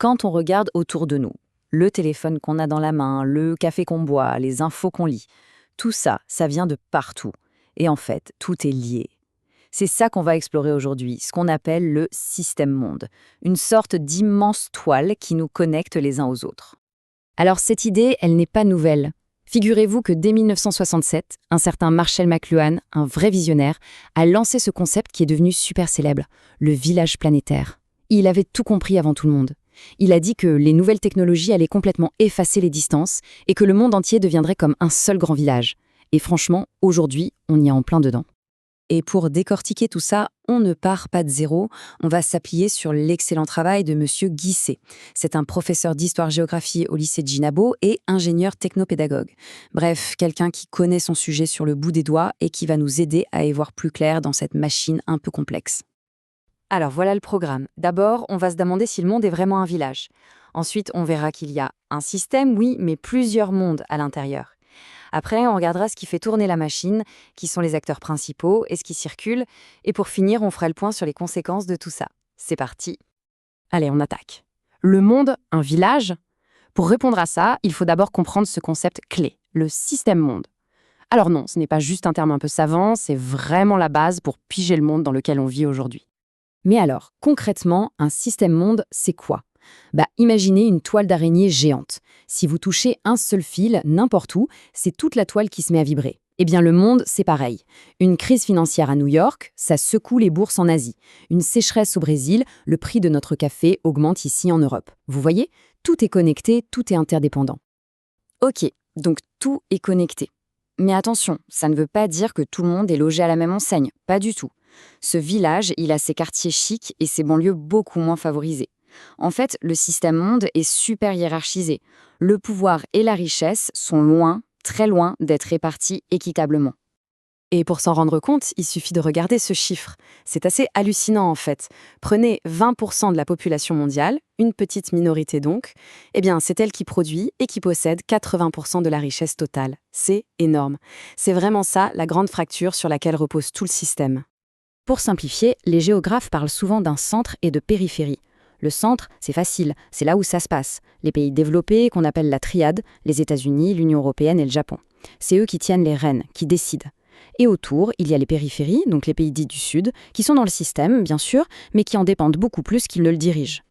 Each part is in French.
Quand on regarde autour de nous, le téléphone qu'on a dans la main, le café qu'on boit, les infos qu'on lit, tout ça, ça vient de partout. Et en fait, tout est lié. C'est ça qu'on va explorer aujourd'hui, ce qu'on appelle le système monde, une sorte d'immense toile qui nous connecte les uns aux autres. Alors cette idée, elle n'est pas nouvelle. Figurez-vous que dès 1967, un certain Marshall McLuhan, un vrai visionnaire, a lancé ce concept qui est devenu super célèbre, le village planétaire. Il avait tout compris avant tout le monde. Il a dit que les nouvelles technologies allaient complètement effacer les distances et que le monde entier deviendrait comme un seul grand village. Et franchement, aujourd'hui, on y est en plein dedans. Et pour décortiquer tout ça, on ne part pas de zéro, on va s'appuyer sur l'excellent travail de Monsieur Guisset. C'est un professeur d'histoire-géographie au lycée de Ginabo et ingénieur technopédagogue. Bref, quelqu'un qui connaît son sujet sur le bout des doigts et qui va nous aider à y voir plus clair dans cette machine un peu complexe. Alors voilà le programme. D'abord, on va se demander si le monde est vraiment un village. Ensuite, on verra qu'il y a un système, oui, mais plusieurs mondes à l'intérieur. Après, on regardera ce qui fait tourner la machine, qui sont les acteurs principaux et ce qui circule. Et pour finir, on fera le point sur les conséquences de tout ça. C'est parti. Allez, on attaque. Le monde, un village? Pour répondre à ça, il faut d'abord comprendre ce concept clé, le système monde. Alors non, ce n'est pas juste un terme un peu savant, c'est vraiment la base pour piger le monde dans lequel on vit aujourd'hui. Mais alors, concrètement, un système monde, c'est quoi? Imaginez une toile d'araignée géante. Si vous touchez un seul fil, n'importe où, c'est toute la toile qui se met à vibrer. Eh bien, le monde, c'est pareil. Une crise financière à New York, ça secoue les bourses en Asie. Une sécheresse au Brésil, le prix de notre café augmente ici en Europe. Vous voyez? Tout est connecté, tout est interdépendant. Ok, donc tout est connecté. Mais attention, ça ne veut pas dire que tout le monde est logé à la même enseigne. Pas du tout. Ce village, il a ses quartiers chics et ses banlieues beaucoup moins favorisées. En fait, le système monde est super hiérarchisé. Le pouvoir et la richesse sont loin, très loin d'être répartis équitablement. Et pour s'en rendre compte, il suffit de regarder ce chiffre. C'est assez hallucinant en fait. Prenez 20% de la population mondiale, une petite minorité donc, eh bien c'est elle qui produit et qui possède 80% de la richesse totale. C'est énorme. C'est vraiment ça la grande fracture sur laquelle repose tout le système. Pour simplifier, les géographes parlent souvent d'un centre et de périphérie. Le centre, c'est facile, c'est là où ça se passe. Les pays développés, qu'on appelle la triade, les États-Unis, l'Union européenne et le Japon. C'est eux qui tiennent les rênes, qui décident. Et autour, il y a les périphéries, donc les pays dits du Sud, qui sont dans le système, bien sûr, mais qui en dépendent beaucoup plus qu'ils ne le dirigent.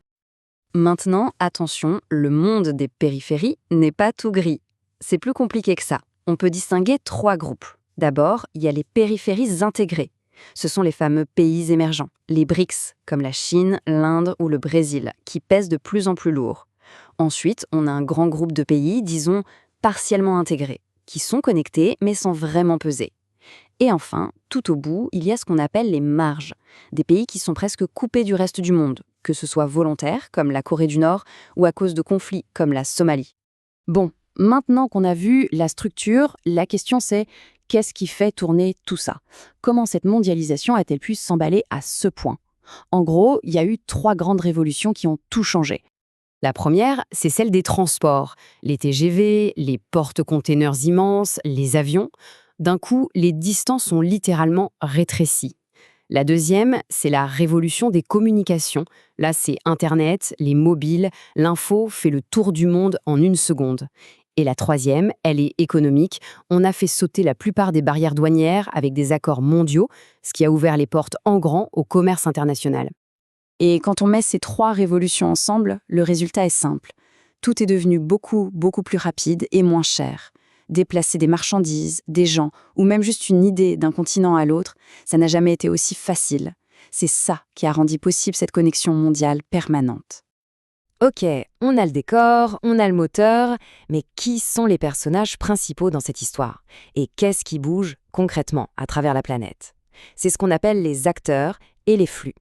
Maintenant, attention, le monde des périphéries n'est pas tout gris. C'est plus compliqué que ça. On peut distinguer 3 groupes. D'abord, il y a les périphéries intégrées. Ce sont les fameux pays émergents, les BRICS, comme la Chine, l'Inde ou le Brésil, qui pèsent de plus en plus lourd. Ensuite, on a un grand groupe de pays, disons, partiellement intégrés, qui sont connectés mais sans vraiment peser. Et enfin, tout au bout, il y a ce qu'on appelle les marges, des pays qui sont presque coupés du reste du monde, que ce soit volontaire, comme la Corée du Nord, ou à cause de conflits, comme la Somalie. Bon, maintenant qu'on a vu la structure, la question c'est qu'est-ce qui fait tourner tout ça? Comment cette mondialisation a-t-elle pu s'emballer à ce point? En gros, il y a eu 3 grandes révolutions qui ont tout changé. La première, c'est celle des transports. Les TGV, les porte-containers immenses, les avions. D'un coup, les distances sont littéralement rétrécies. La deuxième, c'est la révolution des communications. Là, c'est Internet, les mobiles, l'info fait le tour du monde en 1 seconde. Et la troisième, elle est économique. On a fait sauter la plupart des barrières douanières avec des accords mondiaux, ce qui a ouvert les portes en grand au commerce international. Et quand on met ces 3 révolutions ensemble, le résultat est simple. Tout est devenu beaucoup, beaucoup plus rapide et moins cher. Déplacer des marchandises, des gens, ou même juste une idée d'un continent à l'autre, ça n'a jamais été aussi facile. C'est ça qui a rendu possible cette connexion mondiale permanente. Ok, on a le décor, on a le moteur, mais qui sont les personnages principaux dans cette histoire? Et qu'est-ce qui bouge concrètement à travers la planète? C'est ce qu'on appelle les acteurs et les flux.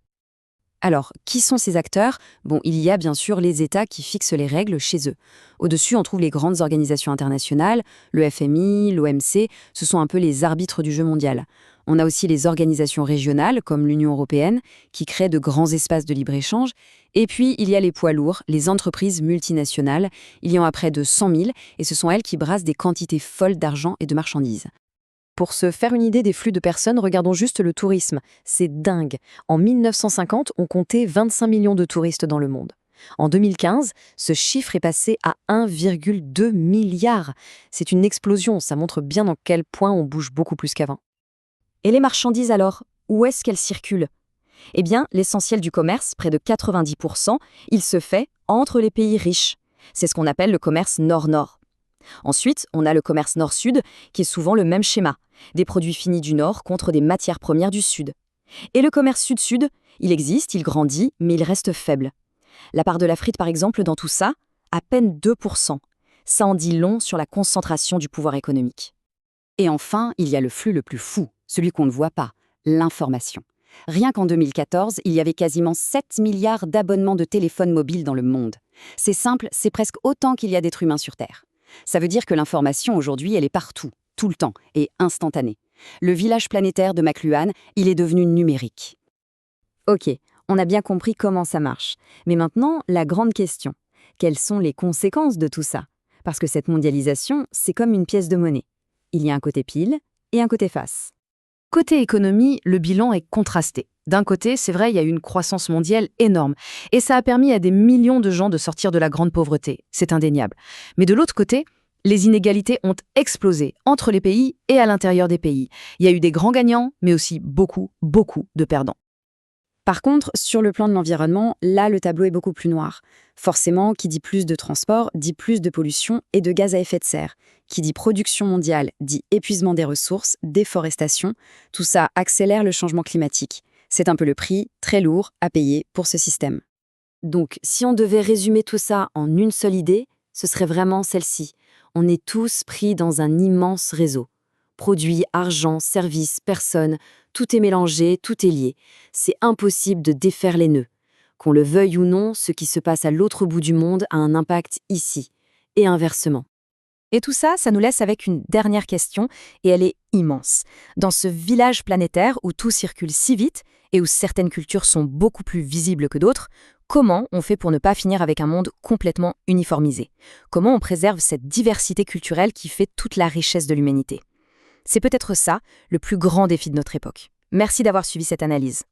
Alors, qui sont ces acteurs? Bon, il y a bien sûr les États qui fixent les règles chez eux. Au-dessus, on trouve les grandes organisations internationales, le FMI, l'OMC, ce sont un peu les arbitres du jeu mondial. On a aussi les organisations régionales, comme l'Union européenne, qui créent de grands espaces de libre-échange. Et puis, il y a les poids lourds, les entreprises multinationales. Il y en a près de 100 000, et ce sont elles qui brassent des quantités folles d'argent et de marchandises. Pour se faire une idée des flux de personnes, regardons juste le tourisme. C'est dingue. En 1950, on comptait 25 millions de touristes dans le monde. En 2015, ce chiffre est passé à 1,2 milliard. C'est une explosion, ça montre bien dans quel point on bouge beaucoup plus qu'avant. Et les marchandises alors, où est-ce qu'elles circulent? Eh bien, l'essentiel du commerce, près de 90%, il se fait entre les pays riches. C'est ce qu'on appelle le commerce nord-nord. Ensuite, on a le commerce nord-sud, qui est souvent le même schéma. Des produits finis du nord contre des matières premières du sud. Et le commerce sud-sud, il existe, il grandit, mais il reste faible. La part de l'Afrique, par exemple, dans tout ça, à peine 2%. Ça en dit long sur la concentration du pouvoir économique. Et enfin, il y a le flux le plus fou, celui qu'on ne voit pas, l'information. Rien qu'en 2014, il y avait quasiment 7 milliards d'abonnements de téléphones mobiles dans le monde. C'est simple, c'est presque autant qu'il y a d'êtres humains sur Terre. Ça veut dire que l'information aujourd'hui, elle est partout, tout le temps, et instantanée. Le village planétaire de McLuhan, il est devenu numérique. Ok, on a bien compris comment ça marche. Mais maintenant, la grande question. Quelles sont les conséquences de tout ça? Parce que cette mondialisation, c'est comme une pièce de monnaie. Il y a un côté pile et un côté face. Côté économie, le bilan est contrasté. D'un côté, c'est vrai, il y a eu une croissance mondiale énorme, et ça a permis à des millions de gens de sortir de la grande pauvreté, c'est indéniable. Mais de l'autre côté, les inégalités ont explosé entre les pays et à l'intérieur des pays. Il y a eu des grands gagnants, mais aussi beaucoup de perdants. Par contre, sur le plan de l'environnement, là, le tableau est beaucoup plus noir. Forcément, qui dit plus de transport, dit plus de pollution et de gaz à effet de serre. Qui dit production mondiale, dit épuisement des ressources, déforestation. Tout ça accélère le changement climatique. C'est un peu le prix, très lourd, à payer pour ce système. Donc, si on devait résumer tout ça en une seule idée, ce serait vraiment celle-ci. On est tous pris dans un immense réseau. Produits, argent, services, personnes, tout est mélangé, tout est lié. C'est impossible de défaire les nœuds. Qu'on le veuille ou non, ce qui se passe à l'autre bout du monde a un impact ici, et inversement. Et tout ça, ça nous laisse avec une dernière question, et elle est immense. Dans ce village planétaire où tout circule si vite, et où certaines cultures sont beaucoup plus visibles que d'autres, comment on fait pour ne pas finir avec un monde complètement uniformisé? Comment on préserve cette diversité culturelle qui fait toute la richesse de l'humanité? C'est peut-être ça, le plus grand défi de notre époque. Merci d'avoir suivi cette analyse.